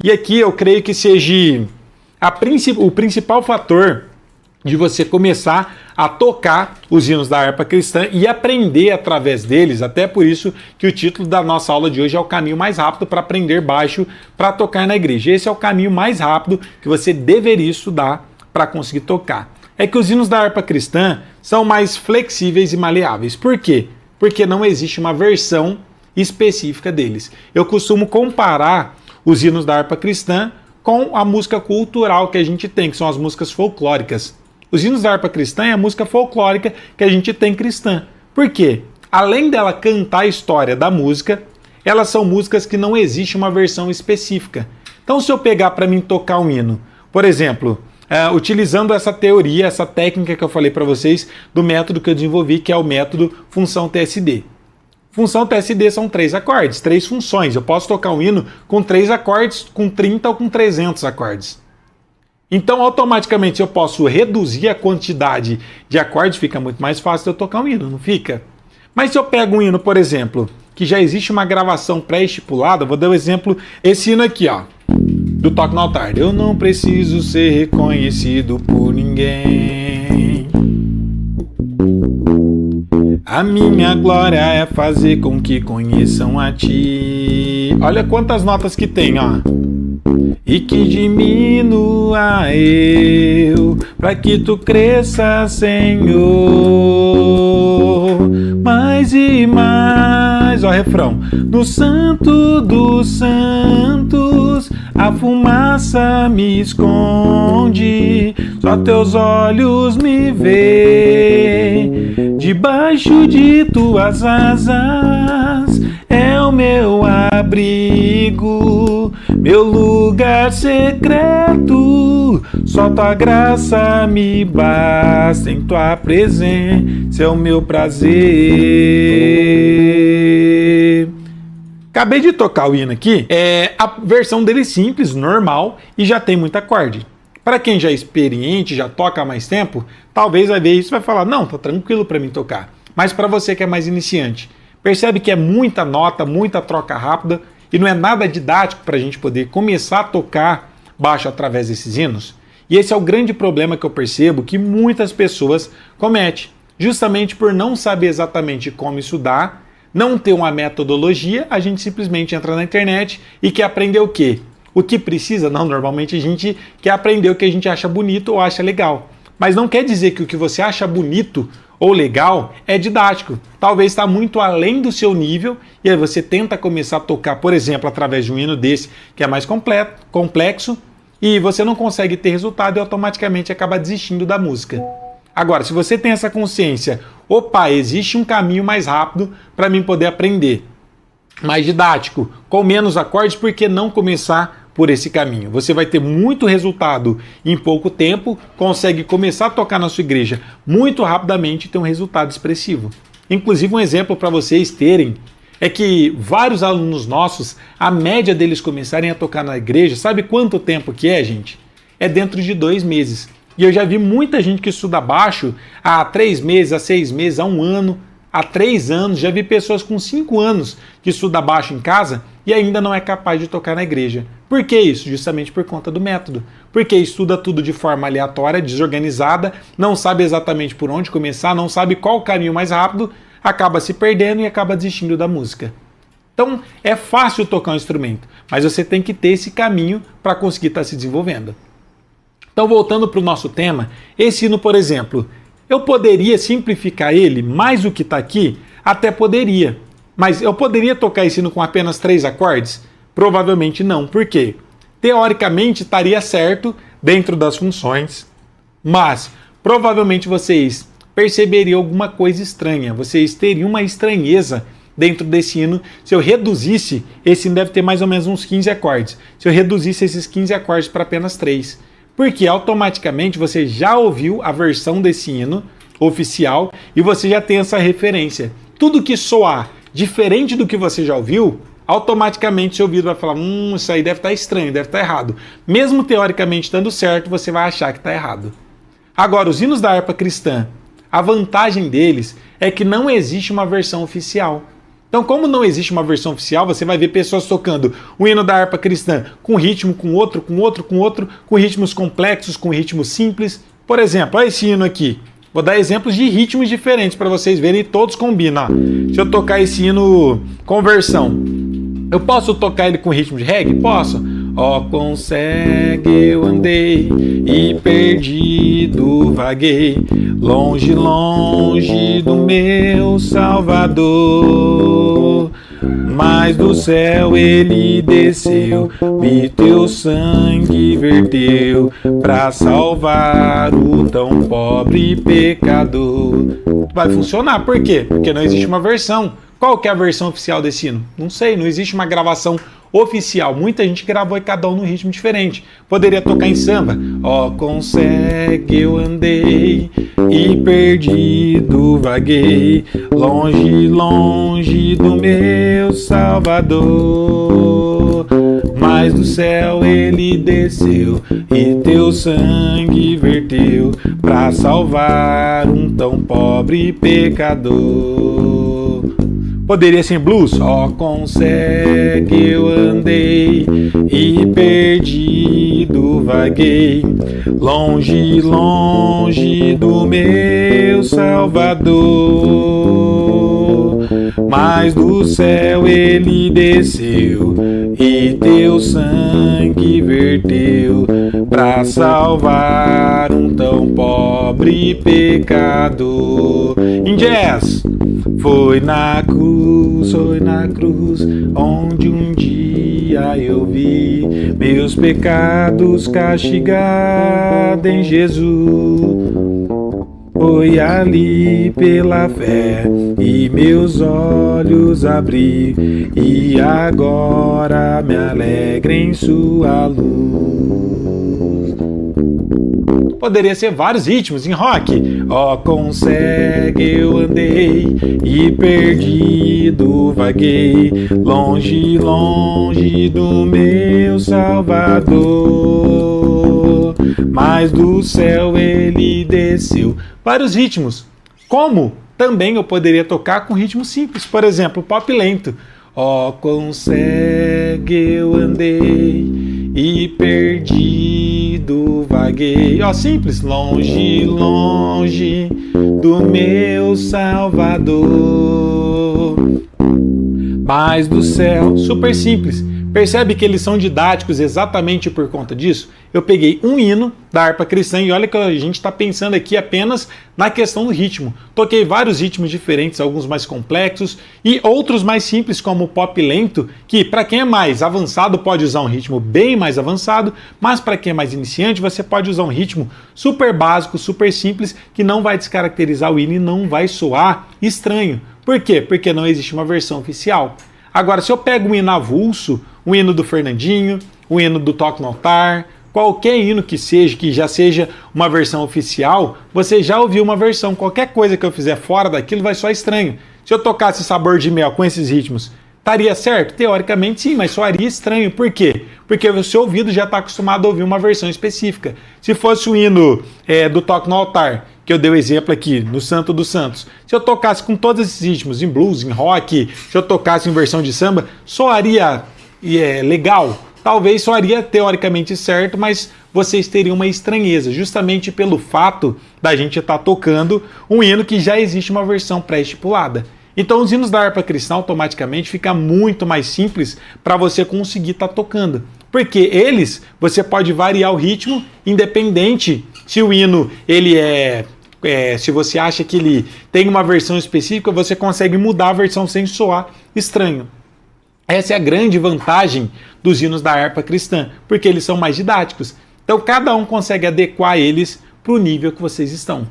E aqui eu creio que seja o principal fator de você começar a tocar os hinos da harpa cristã e aprender através deles, até por isso que o título da nossa aula de hoje é o caminho mais rápido para aprender baixo para tocar na igreja. Esse é o caminho mais rápido que você deveria estudar para conseguir tocar. É que os hinos da harpa cristã são mais flexíveis e maleáveis. Por quê? Porque não existe uma versão específica deles. Eu costumo comparar os hinos da harpa cristã com a música cultural que a gente tem, que são as músicas folclóricas. Os hinos da harpa cristã é a música folclórica que a gente tem cristã. Por quê? Além dela cantar a história da música, elas são músicas que não existe uma versão específica. Então, se eu pegar para mim tocar um hino, por exemplo, utilizando essa teoria, essa técnica que eu falei para vocês, do método que eu desenvolvi, que é o método função TSD. Função TSD são 3 acordes, 3 funções. Eu posso tocar um hino com 3 acordes, com 30 ou com 300 acordes. Então, automaticamente, eu posso reduzir a quantidade de acordes, fica muito mais fácil eu tocar um hino, não fica? Mas se eu pego um hino, por exemplo, que já existe uma gravação pré-estipulada, vou dar um exemplo, esse hino aqui, ó, do Toque no Altar. Eu não preciso ser reconhecido por ninguém. A minha glória é fazer com que conheçam a ti. Olha quantas notas que tem, ó. E que diminua eu, para que tu cresça, Senhor. Mais e mais, ó, refrão. No Santo dos Santos, a fumaça me esconde, só teus olhos me veem. Debaixo de tuas asas é o meu abrigo, meu lugar secreto. Só tua graça me basta, em tua presença é o meu prazer. Acabei de tocar o hino aqui, a versão dele simples, normal, e já tem muito acorde. Para quem já é experiente, já toca há mais tempo, talvez vai ver isso e vai falar, não, tá tranquilo para mim tocar. Mas para você que é mais iniciante, percebe que é muita nota, muita troca rápida e não é nada didático para a gente poder começar a tocar baixo através desses hinos? E esse é o grande problema que eu percebo que muitas pessoas cometem, justamente por não saber exatamente como estudar, não ter uma metodologia, a gente simplesmente entra na internet e quer aprender o quê? O que precisa? Não, normalmente a gente quer aprender o que a gente acha bonito ou acha legal. Mas não quer dizer que o que você acha bonito ou legal é didático. Talvez está muito além do seu nível e aí você tenta começar a tocar, por exemplo, através de um hino desse que é mais complexo e você não consegue ter resultado e automaticamente acaba desistindo da música. Agora, se você tem essa consciência, opa, existe um caminho mais rápido para mim poder aprender, mais didático, com menos acordes, por que não começar por esse caminho? Você vai ter muito resultado em pouco tempo, consegue começar a tocar na sua igreja muito rapidamente e ter um resultado expressivo. Inclusive, um exemplo para vocês terem é que vários alunos nossos, a média deles começarem a tocar na igreja, sabe quanto tempo que é, gente? É dentro de 2 meses. E eu já vi muita gente que estuda baixo há 3 meses, há 6 meses, há 1 ano, há 3 anos. Já vi pessoas com 5 anos que estudam baixo em casa e ainda não é capaz de tocar na igreja. Por que isso? Justamente por conta do método. Porque estuda tudo de forma aleatória, desorganizada, não sabe exatamente por onde começar, não sabe qual o caminho mais rápido, acaba se perdendo e acaba desistindo da música. Então, é fácil tocar um instrumento, mas você tem que ter esse caminho para conseguir estar se desenvolvendo. Então, voltando para o nosso tema, esse hino, por exemplo, eu poderia simplificar ele mais do que está aqui? Até poderia. Mas eu poderia tocar esse hino com apenas 3 acordes? Provavelmente não. Por quê? Teoricamente estaria certo dentro das funções, mas provavelmente vocês perceberiam alguma coisa estranha. Vocês teriam uma estranheza dentro desse hino. Se eu reduzisse, esse hino deve ter mais ou menos uns 15 acordes. Se eu reduzisse esses 15 acordes para apenas 3. Porque automaticamente você já ouviu a versão desse hino oficial e você já tem essa referência. Tudo que soar diferente do que você já ouviu, automaticamente seu ouvido vai falar, isso aí deve estar estranho, deve estar errado. Mesmo teoricamente estando certo, você vai achar que está errado. Agora, os hinos da harpa cristã, a vantagem deles é que não existe uma versão oficial. Então, como não existe uma versão oficial, você vai ver pessoas tocando o hino da harpa cristã com ritmo, com outro, com ritmos complexos, com ritmos simples. Por exemplo, olha esse hino aqui. Vou dar exemplos de ritmos diferentes para vocês verem e todos combinam. Se eu tocar esse hino conversão, eu posso tocar ele com ritmo de reggae? Posso. Ó, consegue eu andei e perdido vaguei, longe, longe do meu Salvador. Mas do céu ele desceu e teu sangue verteu pra salvar o tão pobre pecador. Vai funcionar, por quê? Porque não existe uma versão. Qual que é a versão oficial desse hino? Não sei, não existe uma gravação oficial. Muita gente gravou e cada um num ritmo diferente. Poderia tocar em samba. Ó, consegue eu andei e perdido vaguei, longe, longe do meu Salvador. Mas do céu ele desceu e teu sangue verteu pra salvar um tão pobre pecador. Poderia ser blues. Ó, consegue eu andei e perdido vaguei, longe, longe do meu Salvador. Mas do céu ele desceu e teu sangue verteu pra salvar um tão pobre pecador. Em jazz. Foi na cruz, onde um dia eu vi meus pecados castigados em Jesus. Foi ali pela fé e meus olhos abri, e agora me alegro em sua luz. Poderia ser vários ritmos em rock. Ó, consegue eu andei e perdido vaguei, longe, longe do meu Salvador. Mas do céu ele desceu. Vários ritmos. Como também eu poderia tocar com ritmo simples. Por exemplo, pop lento. Ó, consegue eu andei e perdido vaguei. Ó, simples. Longe, longe do meu Salvador. Mas do céu. Super simples. Percebe que eles são didáticos exatamente por conta disso? Eu peguei um hino da harpa cristã e olha que a gente está pensando aqui apenas na questão do ritmo. Toquei vários ritmos diferentes, alguns mais complexos e outros mais simples, como o pop lento, que para quem é mais avançado pode usar um ritmo bem mais avançado, mas para quem é mais iniciante você pode usar um ritmo super básico, super simples, que não vai descaracterizar o hino e não vai soar estranho. Por quê? Porque não existe uma versão oficial. Agora, se eu pego um hino avulso, um hino do Fernandinho, um hino do Toque no Altar, qualquer hino que já seja uma versão oficial, você já ouviu uma versão. Qualquer coisa que eu fizer fora daquilo vai soar estranho. Se eu tocasse Sabor de Mel com esses ritmos, estaria certo? Teoricamente sim, mas soaria estranho. Por quê? Porque o seu ouvido já está acostumado a ouvir uma versão específica. Se fosse o hino do Toque no Altar, que eu dei o exemplo aqui, no Santo dos Santos, se eu tocasse com todos esses ritmos, em blues, em rock, se eu tocasse em versão de samba, soaria legal? Talvez soaria teoricamente certo, mas vocês teriam uma estranheza, justamente pelo fato da gente estar tocando um hino que já existe uma versão pré-estipulada. Então os hinos da harpa cristã automaticamente fica muito mais simples para você conseguir estar tocando. Porque eles, você pode variar o ritmo, independente se o hino ele se você acha que ele tem uma versão específica, você consegue mudar a versão sem soar estranho. Essa é a grande vantagem dos hinos da harpa cristã, porque eles são mais didáticos. Então cada um consegue adequar eles para o nível que vocês estão.